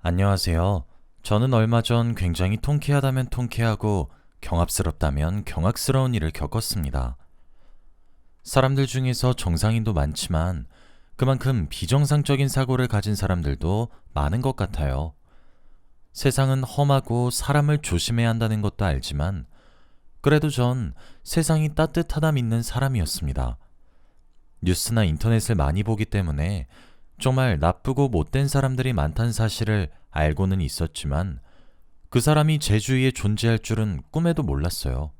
안녕하세요. 저는 얼마 전 굉장히 통쾌하다면 통쾌하고 경압스럽다면 경악스러운 일을 겪었습니다. 사람들 중에서 정상인도 많지만 그만큼 비정상적인 사고를 가진 사람들도 많은 것 같아요. 세상은 험하고 사람을 조심해야 한다는 것도 알지만 그래도 전 세상이 따뜻하다 믿는 사람이었습니다. 뉴스나 인터넷을 많이 보기 때문에 정말 나쁘고 못된 사람들이 많다는 사실을 알고는 있었지만 그 사람이 제 주위에 존재할 줄은 꿈에도 몰랐어요.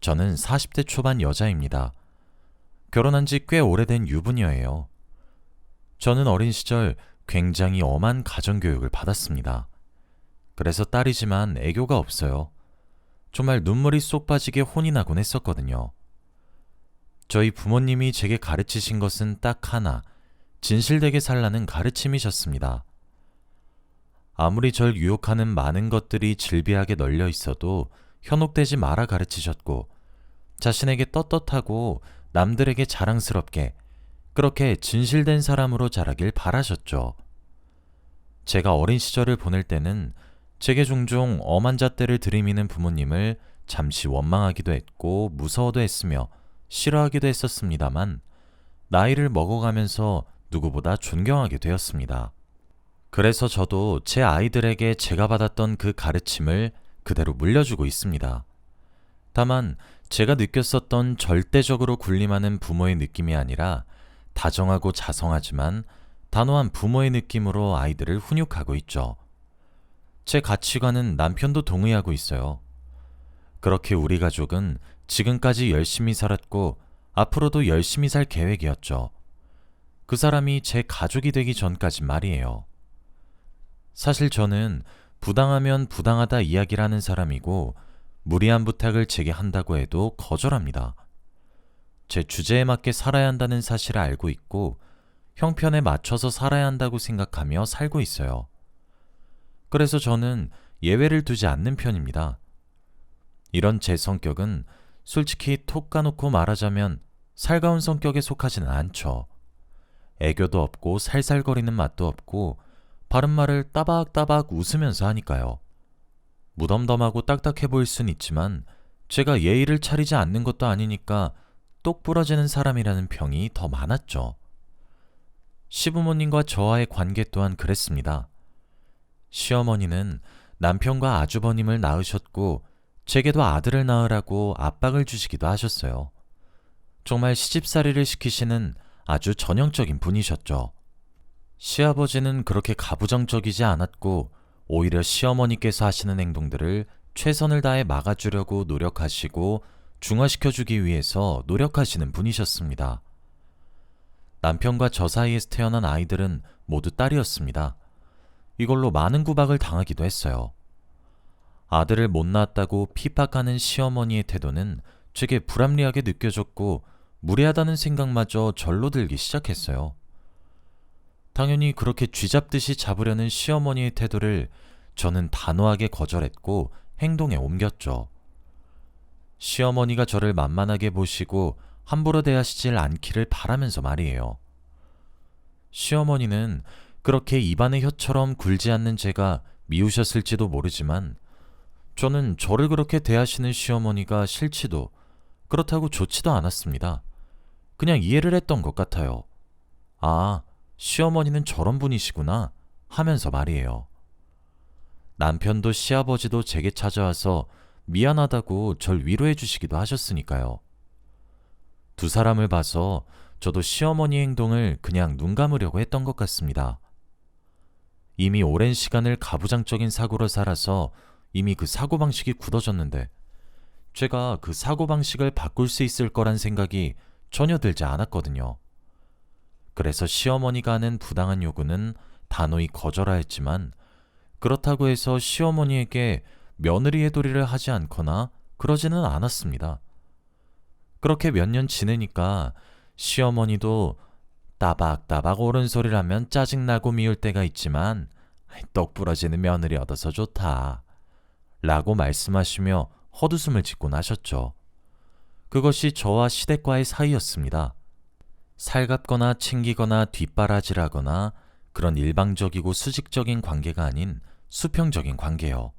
저는 40대 초반 여자입니다. 결혼한 지 꽤 오래된 유부녀예요. 저는 어린 시절 굉장히 엄한 가정교육을 받았습니다. 그래서 딸이지만 애교가 없어요. 정말 눈물이 쏙 빠지게 혼이 나곤 했었거든요. 저희 부모님이 제게 가르치신 것은 딱 하나, 진실되게 살라는 가르침이셨습니다. 아무리 절 유혹하는 많은 것들이 질비하게 널려 있어도 현혹되지 마라 가르치셨고, 자신에게 떳떳하고 남들에게 자랑스럽게 그렇게 진실된 사람으로 자라길 바라셨죠. 제가 어린 시절을 보낼 때는 제게 종종 엄한 잣대를 들이미는 부모님을 잠시 원망하기도 했고 무서워도 했으며 싫어하기도 했었습니다만 나이를 먹어가면서 누구보다 존경하게 되었습니다. 그래서 저도 제 아이들에게 제가 받았던 그 가르침을 그대로 물려주고 있습니다. 다만 제가 느꼈었던 절대적으로 군림하는 부모의 느낌이 아니라 다정하고 자성하지만 단호한 부모의 느낌으로 아이들을 훈육하고 있죠. 제 가치관은 남편도 동의하고 있어요. 그렇게 우리 가족은 지금까지 열심히 살았고 앞으로도 열심히 살 계획이었죠. 그 사람이 제 가족이 되기 전까지 말이에요. 사실 저는 부당하면 부당하다 이야기를 하는 사람이고 무리한 부탁을 제게 한다고 해도 거절합니다. 제 주제에 맞게 살아야 한다는 사실을 알고 있고 형편에 맞춰서 살아야 한다고 생각하며 살고 있어요. 그래서 저는 예외를 두지 않는 편입니다. 이런 제 성격은 솔직히 톡 까놓고 말하자면 살가운 성격에 속하지는 않죠. 애교도 없고 살살거리는 맛도 없고 바른말을 따박따박 웃으면서 하니까요. 무덤덤하고 딱딱해 보일 순 있지만 제가 예의를 차리지 않는 것도 아니니까 똑 부러지는 사람이라는 평이 더 많았죠. 시부모님과 저와의 관계 또한 그랬습니다. 시어머니는 남편과 아주버님을 낳으셨고 제게도 아들을 낳으라고 압박을 주시기도 하셨어요. 정말 시집살이를 시키시는 아주 전형적인 분이셨죠. 시아버지는 그렇게 가부장적이지 않았고 오히려 시어머니께서 하시는 행동들을 최선을 다해 막아주려고 노력하시고 중화시켜주기 위해서 노력하시는 분이셨습니다. 남편과 저 사이에서 태어난 아이들은 모두 딸이었습니다. 이걸로 많은 구박을 당하기도 했어요. 아들을 못 낳았다고 핍박하는 시어머니의 태도는 제게 불합리하게 느껴졌고 무례하다는 생각마저 절로 들기 시작했어요. 당연히 그렇게 쥐잡듯이 잡으려는 시어머니의 태도를 저는 단호하게 거절했고 행동에 옮겼죠. 시어머니가 저를 만만하게 보시고 함부로 대하시질 않기를 바라면서 말이에요. 시어머니는 그렇게 입안의 혀처럼 굴지 않는 제가 미우셨을지도 모르지만 저는 저를 그렇게 대하시는 시어머니가 싫지도 그렇다고 좋지도 않았습니다. 그냥 이해를 했던 것 같아요. 아, 시어머니는 저런 분이시구나 하면서 말이에요. 남편도 시아버지도 제게 찾아와서 미안하다고 절 위로해 주시기도 하셨으니까요. 두 사람을 봐서 저도 시어머니 행동을 그냥 눈 감으려고 했던 것 같습니다. 이미 오랜 시간을 가부장적인 사고로 살아서 이미 그 사고방식이 굳어졌는데 제가 그 사고방식을 바꿀 수 있을 거란 생각이 전혀 들지 않았거든요. 그래서 시어머니가 하는 부당한 요구는 단호히 거절하였지만 그렇다고 해서 시어머니에게 며느리의 도리를 하지 않거나 그러지는 않았습니다. 그렇게 몇 년 지내니까 시어머니도 따박따박 옳은 소리를 하면 짜증나고 미울 때가 있지만 똑 부러지는 며느리 얻어서 좋다 라고 말씀하시며 헛웃음을 짓곤 하셨죠. 그것이 저와 시댁과의 사이였습니다. 살갑거나 챙기거나 뒷바라지라거나 그런 일방적이고 수직적인 관계가 아닌 수평적인 관계요.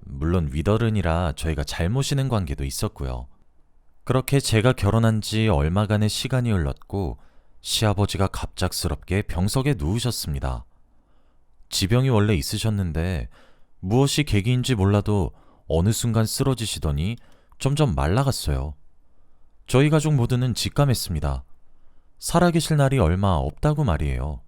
물론 윗어른이라 저희가 잘 모시는 관계도 있었고요. 그렇게 제가 결혼한 지 얼마간의 시간이 흘렀고 시아버지가 갑작스럽게 병석에 누우셨습니다. 지병이 원래 있으셨는데 무엇이 계기인지 몰라도 어느 순간 쓰러지시더니 점점 말라갔어요. 저희 가족 모두는 직감했습니다. 살아계실 날이 얼마 없다고 말이에요.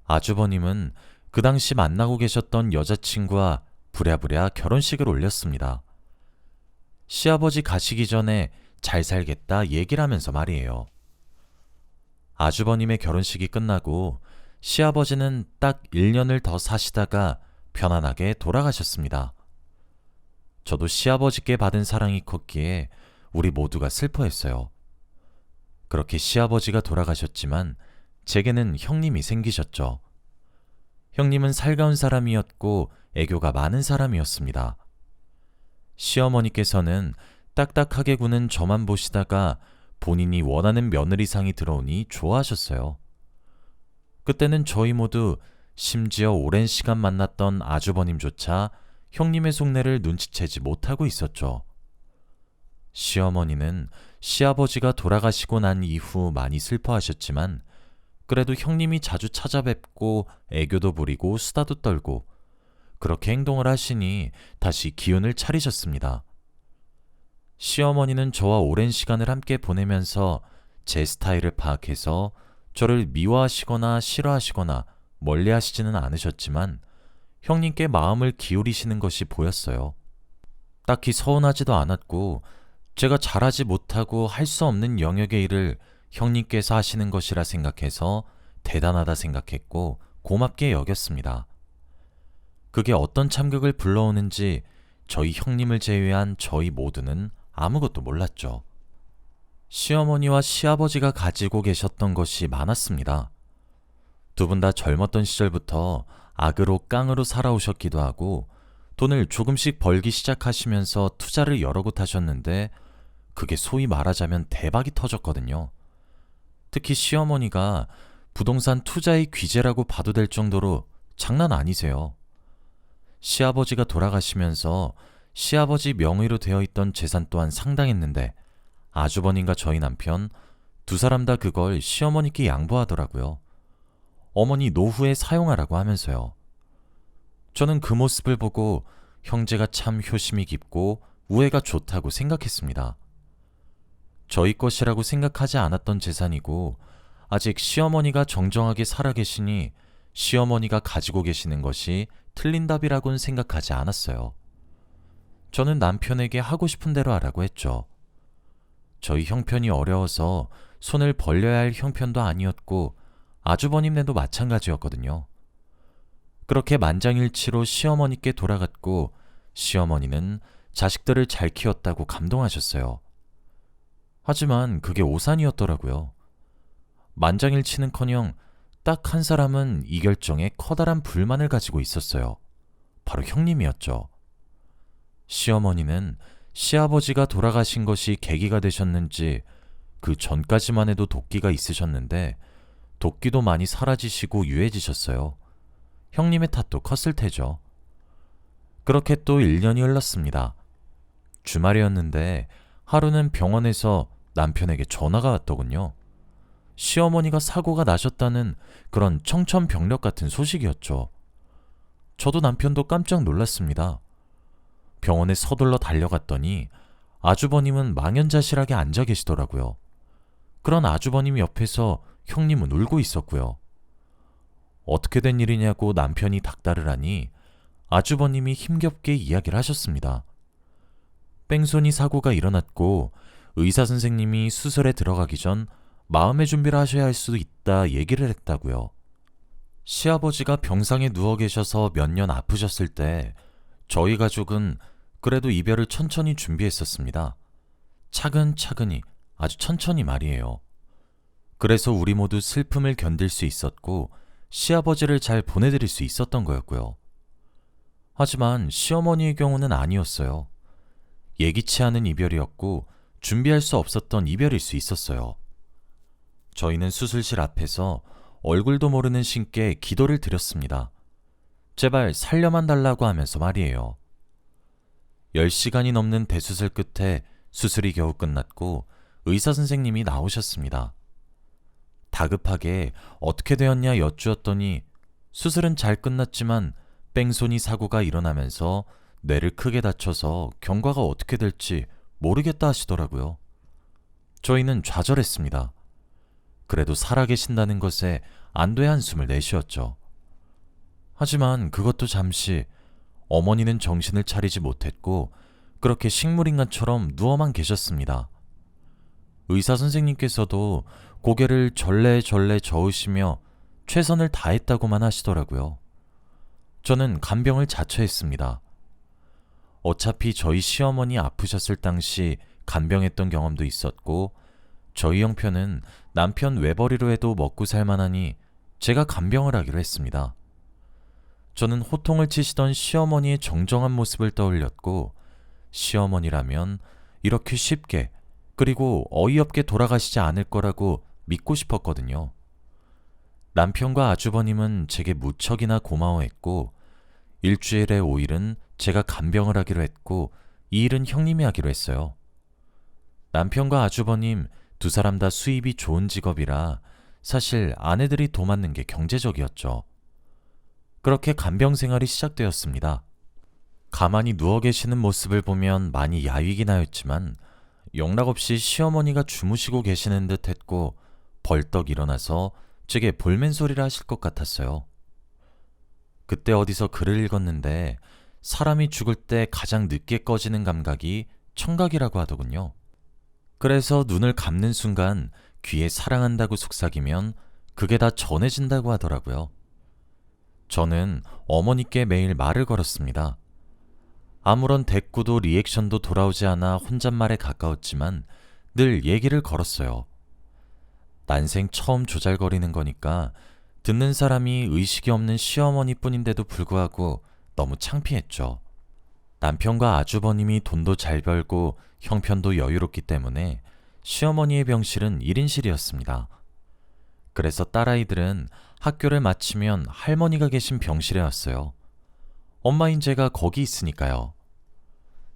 아주버님은 그 당시 만나고 계셨던 여자친구와 부랴부랴 결혼식을 올렸습니다. 시아버지 가시기 전에 잘 살겠다 얘기를 하면서 말이에요. 아주버님의 결혼식이 끝나고 시아버지는 딱 1년을 더 사시다가 편안하게 돌아가셨습니다. 저도 시아버지께 받은 사랑이 컸기에 우리 모두가 슬퍼했어요. 그렇게 시아버지가 돌아가셨지만 제게는 형님이 생기셨죠. 형님은 살가운 사람이었고 애교가 많은 사람이었습니다. 시어머니께서는 딱딱하게 구는 저만 보시다가 본인이 원하는 며느리상이 들어오니 좋아하셨어요. 그때는 저희 모두 심지어 오랜 시간 만났던 아주버님조차 형님의 속내를 눈치채지 못하고 있었죠. 시어머니는 시아버지가 돌아가시고 난 이후 많이 슬퍼하셨지만 그래도 형님이 자주 찾아뵙고 애교도 부리고 수다도 떨고 그렇게 행동을 하시니 다시 기운을 차리셨습니다. 시어머니는 저와 오랜 시간을 함께 보내면서 제 스타일을 파악해서 저를 미워하시거나 싫어하시거나 멀리하시지는 않으셨지만 형님께 마음을 기울이시는 것이 보였어요. 딱히 서운하지도 않았고 제가 잘하지 못하고 할 수 없는 영역의 일을 형님께서 하시는 것이라 생각해서 대단하다 생각했고 고맙게 여겼습니다. 그게 어떤 참극을 불러오는지 저희 형님을 제외한 저희 모두는 아무것도 몰랐죠. 시어머니와 시아버지가 가지고 계셨던 것이 많았습니다. 두 분 다 젊었던 시절부터 악으로 깡으로 살아오셨기도 하고 돈을 조금씩 벌기 시작하시면서 투자를 여러 곳 하셨는데 그게 소위 말하자면 대박이 터졌거든요. 특히 시어머니가 부동산 투자의 귀재라고 봐도 될 정도로 장난 아니세요. 시아버지가 돌아가시면서 시아버지 명의로 되어 있던 재산 또한 상당했는데 아주버님과 저희 남편 두 사람 다 그걸 시어머니께 양보하더라고요. 어머니 노후에 사용하라고 하면서요. 저는 그 모습을 보고 형제가 참 효심이 깊고 우애가 좋다고 생각했습니다. 저희 것이라고 생각하지 않았던 재산이고 아직 시어머니가 정정하게 살아계시니 시어머니가 가지고 계시는 것이 틀린 답이라고는 생각하지 않았어요. 저는 남편에게 하고 싶은 대로 하라고 했죠. 저희 형편이 어려워서 손을 벌려야 할 형편도 아니었고 아주버님네도 마찬가지였거든요. 그렇게 만장일치로 시어머니께 돌아갔고 시어머니는 자식들을 잘 키웠다고 감동하셨어요. 하지만 그게 오산이었더라고요. 만장일치는커녕 딱 한 사람은 이 결정에 커다란 불만을 가지고 있었어요. 바로 형님이었죠. 시어머니는 시아버지가 돌아가신 것이 계기가 되셨는지 그 전까지만 해도 도끼가 있으셨는데 도끼도 많이 사라지시고 유해지셨어요. 형님의 탓도 컸을 테죠. 그렇게 또 1년이 흘렀습니다. 주말이었는데 하루는 병원에서 남편에게 전화가 왔더군요. 시어머니가 사고가 나셨다는 그런 청천벽력 같은 소식이었죠. 저도 남편도 깜짝 놀랐습니다. 병원에 서둘러 달려갔더니 아주버님은 망연자실하게 앉아 계시더라고요. 그런 아주버님 옆에서 형님은 울고 있었고요. 어떻게 된 일이냐고 남편이 닥달을 하니 아주버님이 힘겹게 이야기를 하셨습니다. 뺑소니 사고가 일어났고 의사 선생님이 수술에 들어가기 전 마음의 준비를 하셔야 할 수도 있다 얘기를 했다고요. 시아버지가 병상에 누워 계셔서 몇 년 아프셨을 때 저희 가족은 그래도 이별을 천천히 준비했었습니다. 차근차근히 아주 천천히 말이에요. 그래서 우리 모두 슬픔을 견딜 수 있었고 시아버지를 잘 보내드릴 수 있었던 거였고요. 하지만 시어머니의 경우는 아니었어요. 예기치 않은 이별이었고 준비할 수 없었던 이별일 수 있었어요. 저희는 수술실 앞에서 얼굴도 모르는 신께 기도를 드렸습니다. 제발 살려만 달라고 하면서 말이에요. 10시간이 넘는 대수술 끝에 수술이 겨우 끝났고 의사 선생님이 나오셨습니다. 다급하게 어떻게 되었냐 여쭈었더니 수술은 잘 끝났지만 뺑소니 사고가 일어나면서 뇌를 크게 다쳐서 경과가 어떻게 될지 모르겠다 하시더라고요. 저희는 좌절했습니다. 그래도 살아계신다는 것에 안도의 한숨을 내쉬었죠. 하지만 그것도 잠시. 어머니는 정신을 차리지 못했고 그렇게 식물인간처럼 누워만 계셨습니다. 의사 선생님께서도 고개를 절레절레 저으시며 최선을 다했다고만 하시더라고요. 저는 간병을 자처했습니다. 어차피 저희 시어머니 아프셨을 당시 간병했던 경험도 있었고 저희 형편은 남편 외벌이로 해도 먹고 살만하니 제가 간병을 하기로 했습니다. 저는 호통을 치시던 시어머니의 정정한 모습을 떠올렸고 시어머니라면 이렇게 쉽게 그리고 어이없게 돌아가시지 않을 거라고 믿고 싶었거든요. 남편과 아주버님은 제게 무척이나 고마워했고 일주일에 5일은 제가 간병을 하기로 했고 2일은 형님이 하기로 했어요. 남편과 아주버님 두 사람 다 수입이 좋은 직업이라 사실 아내들이 도맡는 게 경제적이었죠. 그렇게 간병 생활이 시작되었습니다. 가만히 누워 계시는 모습을 보면 많이 야위긴 하였지만 영락없이 시어머니가 주무시고 계시는 듯 했고 벌떡 일어나서 제게 볼멘소리를 하실 것 같았어요. 그때 어디서 글을 읽었는데 사람이 죽을 때 가장 늦게 꺼지는 감각이 청각이라고 하더군요. 그래서 눈을 감는 순간 귀에 사랑한다고 속삭이면 그게 다 전해진다고 하더라고요. 저는 어머니께 매일 말을 걸었습니다. 아무런 대꾸도 리액션도 돌아오지 않아 혼잣말에 가까웠지만 늘 얘기를 걸었어요. 난생 처음 조잘거리는 거니까 듣는 사람이 의식이 없는 시어머니뿐인데도 불구하고 너무 창피했죠. 남편과 아주버님이 돈도 잘 벌고 형편도 여유롭기 때문에 시어머니의 병실은 1인실이었습니다. 그래서 딸아이들은 학교를 마치면 할머니가 계신 병실에 왔어요. 엄마인 제가 거기 있으니까요.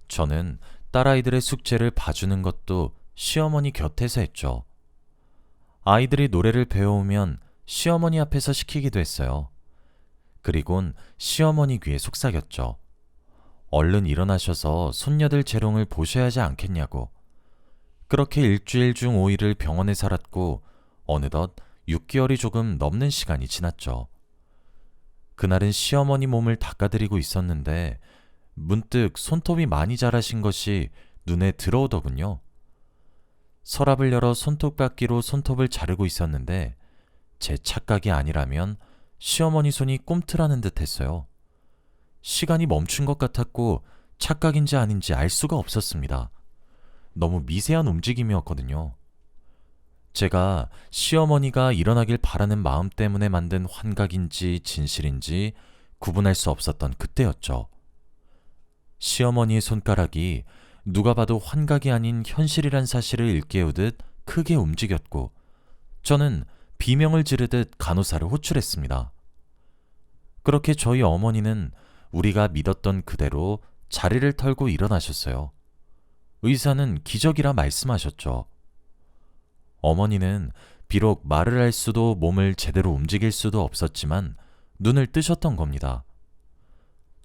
저는 딸아이들의 숙제를 봐주는 것도 시어머니 곁에서 했죠. 아이들이 노래를 배워오면 시어머니 앞에서 시키기도 했어요. 그리곤 시어머니 귀에 속삭였죠. 얼른 일어나셔서 손녀들 재롱을 보셔야 하지 않겠냐고. 그렇게 일주일 중 5일을 병원에 살았고 어느덧 6개월이 조금 넘는 시간이 지났죠. 그날은 시어머니 몸을 닦아드리고 있었는데 문득 손톱이 많이 자라신 것이 눈에 들어오더군요. 서랍을 열어 손톱깎이로 손톱을 자르고 있었는데 제 착각이 아니라면 시어머니 손이 꿈틀하는 듯 했어요. 시간이 멈춘 것 같았고 착각인지 아닌지 알 수가 없었습니다. 너무 미세한 움직임이었거든요. 제가 시어머니가 일어나길 바라는 마음 때문에 만든 환각인지 진실인지 구분할 수 없었던 그때였죠. 시어머니의 손가락이 누가 봐도 환각이 아닌 현실이란 사실을 일깨우듯 크게 움직였고 저는 비명을 지르듯 간호사를 호출했습니다. 그렇게 저희 어머니는 우리가 믿었던 그대로 자리를 털고 일어나셨어요. 의사는 기적이라 말씀하셨죠. 어머니는 비록 말을 할 수도 몸을 제대로 움직일 수도 없었지만 눈을 뜨셨던 겁니다.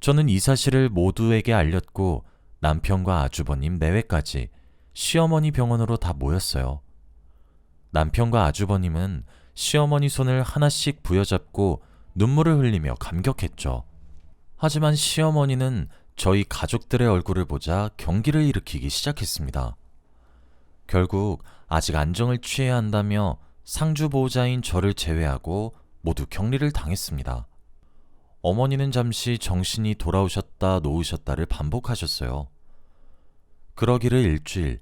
저는 이 사실을 모두에게 알렸고 남편과 아주버님 내외까지 시어머니 병원으로 다 모였어요. 남편과 아주버님은 시어머니 손을 하나씩 부여잡고 눈물을 흘리며 감격했죠. 하지만 시어머니는 저희 가족들의 얼굴을 보자 경기를 일으키기 시작했습니다. 결국 아직 안정을 취해야 한다며 상주 보호자인 저를 제외하고 모두 격리를 당했습니다. 어머니는 잠시 정신이 돌아오셨다 놓으셨다를 반복하셨어요. 그러기를 일주일,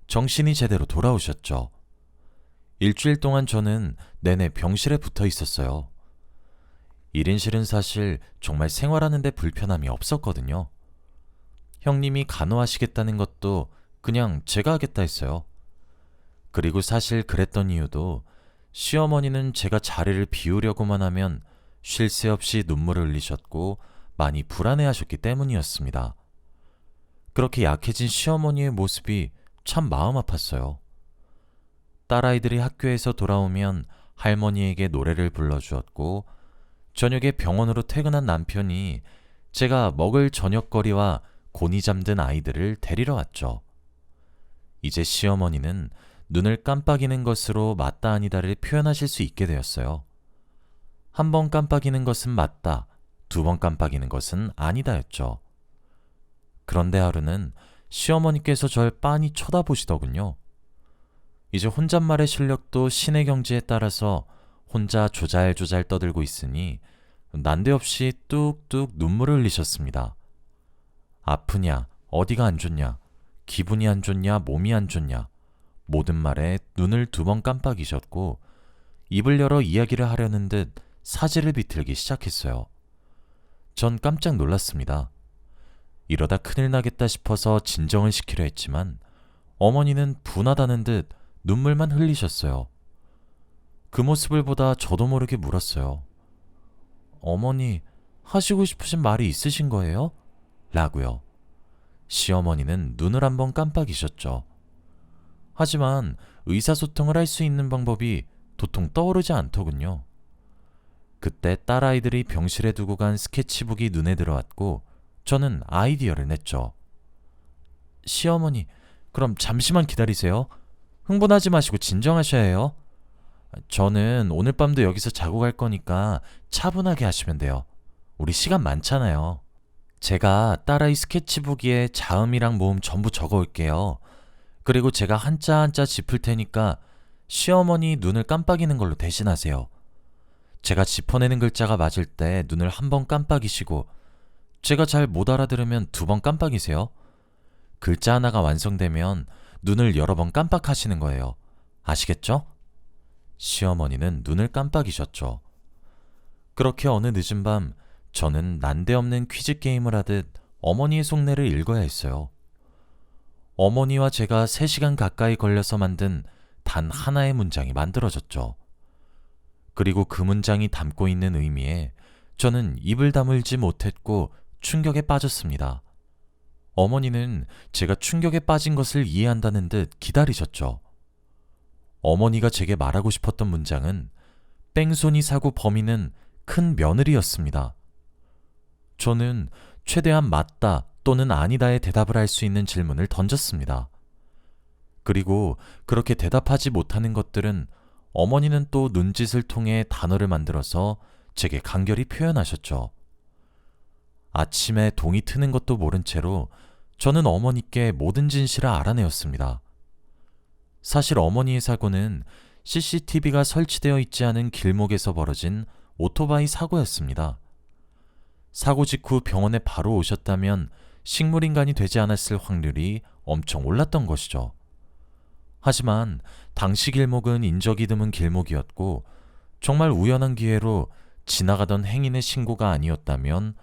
정신이 제대로 돌아오셨죠. 일주일 동안 저는 내내 병실에 붙어 있었어요. 1인실은 사실 정말 생활하는 데 불편함이 없었거든요. 형님이 간호하시겠다는 것도 그냥 제가 하겠다 했어요. 그리고 사실 그랬던 이유도 시어머니는 제가 자리를 비우려고만 하면 쉴 새 없이 눈물을 흘리셨고 많이 불안해하셨기 때문이었습니다. 그렇게 약해진 시어머니의 모습이 참 마음 아팠어요. 딸아이들이 학교에서 돌아오면 할머니에게 노래를 불러주었고, 저녁에 병원으로 퇴근한 남편이 제가 먹을 저녁거리와 곤히 잠든 아이들을 데리러 왔죠. 이제 시어머니는 눈을 깜빡이는 것으로 맞다 아니다를 표현하실 수 있게 되었어요. 한 번 깜빡이는 것은 맞다, 두 번 깜빡이는 것은 아니다였죠. 그런데 하루는 시어머니께서 절 빤히 쳐다보시더군요. 이제 혼잣말의 실력도 신의 경지에 따라서 혼자 조잘조잘 떠들고 있으니 난데없이 뚝뚝 눈물을 흘리셨습니다. 아프냐, 어디가 안 좋냐, 기분이 안 좋냐, 몸이 안 좋냐, 모든 말에 눈을 두 번 깜빡이셨고 입을 열어 이야기를 하려는 듯 사지를 비틀기 시작했어요. 전 깜짝 놀랐습니다. 이러다 큰일 나겠다 싶어서 진정을 시키려 했지만 어머니는 분하다는 듯 눈물만 흘리셨어요. 그 모습을 보다 저도 모르게 물었어요. 어머니, 하시고 싶으신 말이 있으신 거예요? 라고요. 시어머니는 눈을 한번 깜빡이셨죠. 하지만 의사소통을 할 수 있는 방법이 도통 떠오르지 않더군요. 그때 딸아이들이 병실에 두고 간 스케치북이 눈에 들어왔고 저는 아이디어를 냈죠. 시어머니, 그럼 잠시만 기다리세요. 흥분하지 마시고 진정하셔야 해요. 저는 오늘 밤도 여기서 자고 갈 거니까 차분하게 하시면 돼요. 우리 시간 많잖아요. 제가 딸아이 스케치북에 자음이랑 모음 전부 적어 올게요. 그리고 제가 한자 한자 짚을 테니까 시어머니 눈을 깜빡이는 걸로 대신하세요. 제가 짚어내는 글자가 맞을 때 눈을 한 번 깜빡이시고 제가 잘 못 알아들으면 두 번 깜빡이세요. 글자 하나가 완성되면 눈을 여러 번 깜빡하시는 거예요. 아시겠죠? 시어머니는 눈을 깜빡이셨죠. 그렇게 어느 늦은 밤 저는 난데없는 퀴즈 게임을 하듯 어머니의 속내를 읽어야 했어요. 어머니와 제가 3시간 가까이 걸려서 만든 단 하나의 문장이 만들어졌죠. 그리고 그 문장이 담고 있는 의미에 저는 입을 다물지 못했고 충격에 빠졌습니다. 어머니는 제가 충격에 빠진 것을 이해한다는 듯 기다리셨죠. 어머니가 제게 말하고 싶었던 문장은 뺑소니 사고 범인은 큰 며느리였습니다. 저는 최대한 맞다 또는 아니다의 대답을 할 수 있는 질문을 던졌습니다. 그리고 그렇게 대답하지 못하는 것들은 어머니는 또 눈짓을 통해 단어를 만들어서 제게 간결히 표현하셨죠. 아침에 동이 트는 것도 모른 채로 저는 어머니께 모든 진실을 알아내었습니다. 사실 어머니의 사고는 CCTV가 설치되어 있지 않은 길목에서 벌어진 오토바이 사고였습니다. 사고 직후 병원에 바로 오셨다면 식물인간이 되지 않았을 확률이 엄청 올랐던 것이죠. 하지만 당시 길목은 인적이 드문 길목이었고 정말 우연한 기회로 지나가던 행인의 신고가 아니었다면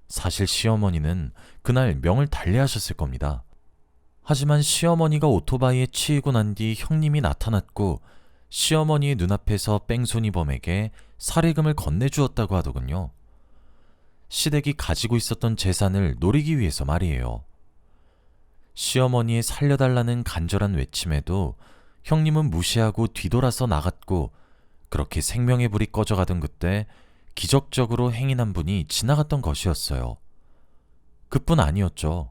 사실 시어머니는 그날 명을 달리하셨을 겁니다. 하지만 시어머니가 오토바이에 치이고 난 뒤 형님이 나타났고 시어머니의 눈앞에서 뺑소니범에게 살해금을 건네주었다고 하더군요. 시댁이 가지고 있었던 재산을 노리기 위해서 말이에요. 시어머니의 살려달라는 간절한 외침에도 형님은 무시하고 뒤돌아서 나갔고 그렇게 생명의 불이 꺼져가던 그때 기적적으로 행인 한 분이 지나갔던 것이었어요. 그뿐 아니었죠.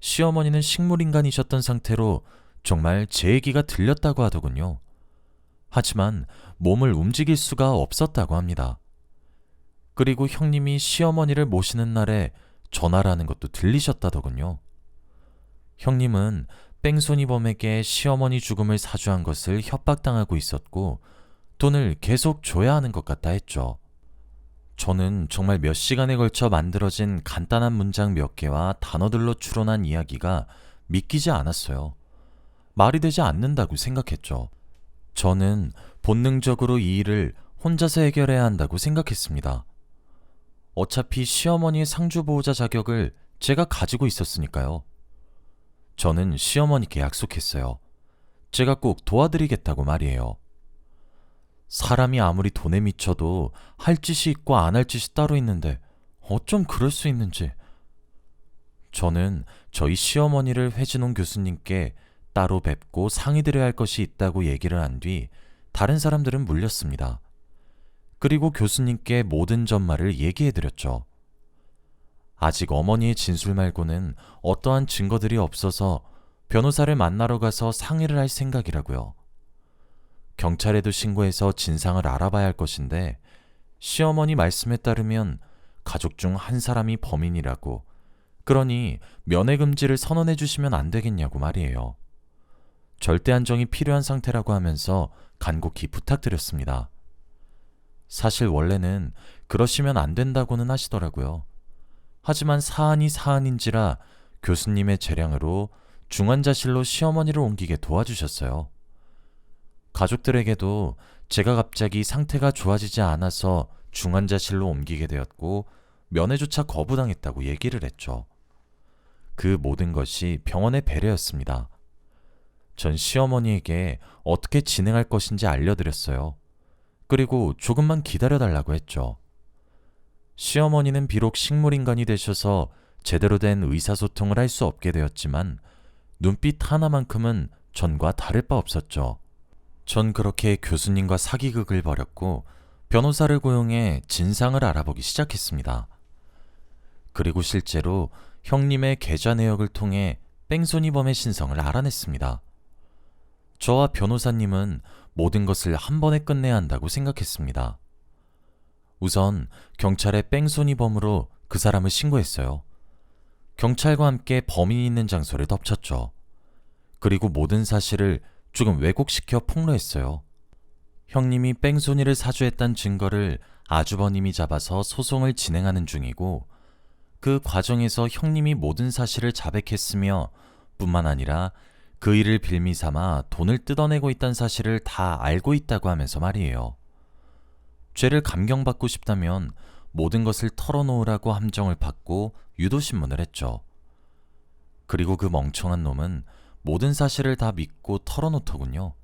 시어머니는 식물인간이셨던 상태로 정말 제 얘기가 들렸다고 하더군요. 하지만 몸을 움직일 수가 없었다고 합니다. 그리고 형님이 시어머니를 모시는 날에 전화를 하는 것도 들리셨다더군요. 형님은 뺑소니범에게 시어머니 죽음을 사주한 것을 협박당하고 있었고 돈을 계속 줘야 하는 것 같다 했죠. 저는 정말 몇 시간에 걸쳐 만들어진 간단한 문장 몇 개와 단어들로 추론한 이야기가 믿기지 않았어요. 말이 되지 않는다고 생각했죠. 저는 본능적으로 이 일을 혼자서 해결해야 한다고 생각했습니다. 어차피 시어머니의 상주보호자 자격을 제가 가지고 있었으니까요. 저는 시어머니께 약속했어요. 제가 꼭 도와드리겠다고 말이에요. 사람이 아무리 돈에 미쳐도 할 짓이 있고 안 할 짓이 따로 있는데 어쩜 그럴 수 있는지. 저는 저희 시어머니를 회진홍 교수님께 따로 뵙고 상의드려야 할 것이 있다고 얘기를 한 뒤 다른 사람들은 물렸습니다. 그리고 교수님께 모든 전말을 얘기해드렸죠. 아직 어머니의 진술 말고는 어떠한 증거들이 없어서 변호사를 만나러 가서 상의를 할 생각이라고요. 경찰에도 신고해서 진상을 알아봐야 할 것인데 시어머니 말씀에 따르면 가족 중 한 사람이 범인이라고, 그러니 면회금지를 선언해 주시면 안 되겠냐고 말이에요. 절대 안정이 필요한 상태라고 하면서 간곡히 부탁드렸습니다. 사실 원래는 그러시면 안 된다고는 하시더라고요. 하지만 사안이 사안인지라 교수님의 재량으로 중환자실로 시어머니를 옮기게 도와주셨어요. 가족들에게도 제가 갑자기 상태가 좋아지지 않아서 중환자실로 옮기게 되었고 면회조차 거부당했다고 얘기를 했죠. 그 모든 것이 병원의 배려였습니다. 전 시어머니에게 어떻게 진행할 것인지 알려드렸어요. 그리고 조금만 기다려달라고 했죠. 시어머니는 비록 식물인간이 되셔서 제대로 된 의사소통을 할 수 없게 되었지만 눈빛 하나만큼은 전과 다를 바 없었죠. 전 그렇게 교수님과 사기극을 벌였고 변호사를 고용해 진상을 알아보기 시작했습니다. 그리고 실제로 형님의 계좌 내역을 통해 뺑소니범의 신성을 알아냈습니다. 저와 변호사님은 모든 것을 한 번에 끝내야 한다고 생각했습니다. 우선 경찰에 뺑소니범으로 그 사람을 신고했어요. 경찰과 함께 범인이 있는 장소를 덮쳤죠. 그리고 모든 사실을 조금 왜곡시켜 폭로했어요. 형님이 뺑소니를 사주했다는 증거를 아주버님이 잡아서 소송을 진행하는 중이고, 그 과정에서 형님이 모든 사실을 자백했으며 뿐만 아니라 그 일을 빌미 삼아 돈을 뜯어내고 있다는 사실을 다 알고 있다고 하면서 말이에요. 죄를 감경받고 싶다면 모든 것을 털어놓으라고 함정을 받고 유도신문을 했죠. 그리고 그 멍청한 놈은 모든 사실을 다 믿고 털어놓더군요.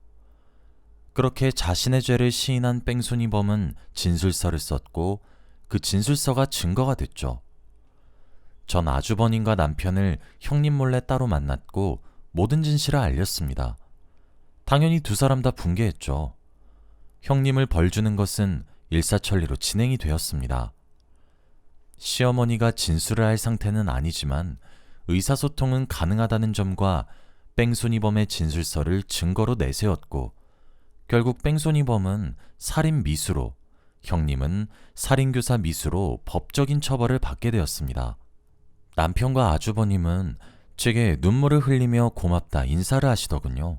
그렇게 자신의 죄를 시인한 뺑소니범은 진술서를 썼고 그 진술서가 증거가 됐죠. 전 아주버님과 남편을 형님 몰래 따로 만났고 모든 진실을 알렸습니다. 당연히 두 사람 다 분개했죠. 형님을 벌주는 것은 일사천리로 진행이 되었습니다. 시어머니가 진술을 할 상태는 아니지만 의사소통은 가능하다는 점과 뺑소니범의 진술서를 증거로 내세웠고, 결국 뺑소니범은 살인 미수로, 형님은 살인교사 미수로 법적인 처벌을 받게 되었습니다. 남편과 아주버님은 제게 눈물을 흘리며 고맙다 인사를 하시더군요.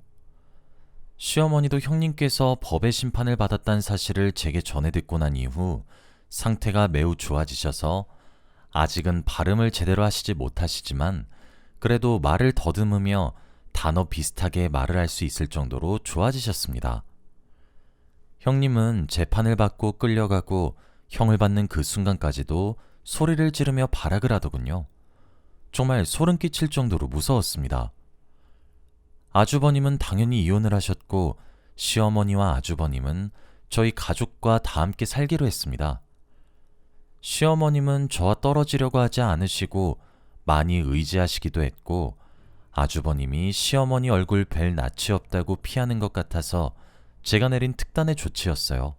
시어머니도 형님께서 법의 심판을 받았다는 사실을 제게 전해 듣고 난 이후 상태가 매우 좋아지셔서 아직은 발음을 제대로 하시지 못하시지만 그래도 말을 더듬으며 단어 비슷하게 말을 할 수 있을 정도로 좋아지셨습니다. 형님은 재판을 받고 끌려가고 형을 받는 그 순간까지도 소리를 지르며 발악을 하더군요. 정말 소름 끼칠 정도로 무서웠습니다. 아주버님은 당연히 이혼을 하셨고 시어머니와 아주버님은 저희 가족과 다 함께 살기로 했습니다. 시어머님은 저와 떨어지려고 하지 않으시고 많이 의지하시기도 했고, 아주버님이 시어머니 얼굴 뵐 낯이 없다고 피하는 것 같아서 제가 내린 특단의 조치였어요.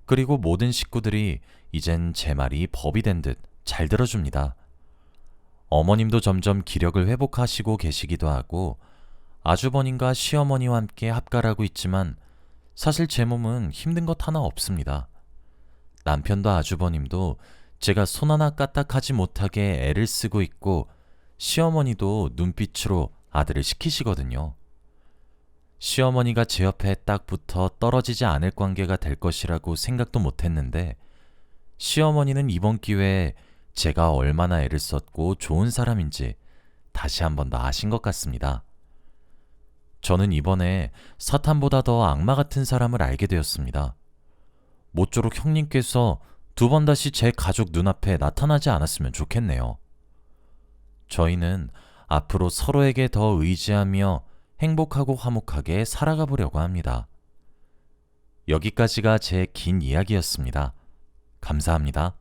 그리고 모든 식구들이 이젠 제 말이 법이 된 듯 잘 들어줍니다. 어머님도 점점 기력을 회복하시고 계시기도 하고 아주버님과 시어머니와 함께 합가라고 있지만 사실 제 몸은 힘든 것 하나 없습니다. 남편도 아주버님도 제가 손 하나 까딱하지 못하게 애를 쓰고 있고 시어머니도 눈빛으로 아들을 시키시거든요. 시어머니가 제 옆에 딱 붙어 떨어지지 않을 관계가 될 것이라고 생각도 못했는데 시어머니는 이번 기회에 제가 얼마나 애를 썼고 좋은 사람인지 다시 한 번 더 아신 것 같습니다. 저는 이번에 사탄보다 더 악마 같은 사람을 알게 되었습니다. 모쪼록 형님께서 두 번 다시 제 가족 눈앞에 나타나지 않았으면 좋겠네요. 저희는 앞으로 서로에게 더 의지하며 행복하고 화목하게 살아가 보려고 합니다. 여기까지가 제 긴 이야기였습니다. 감사합니다.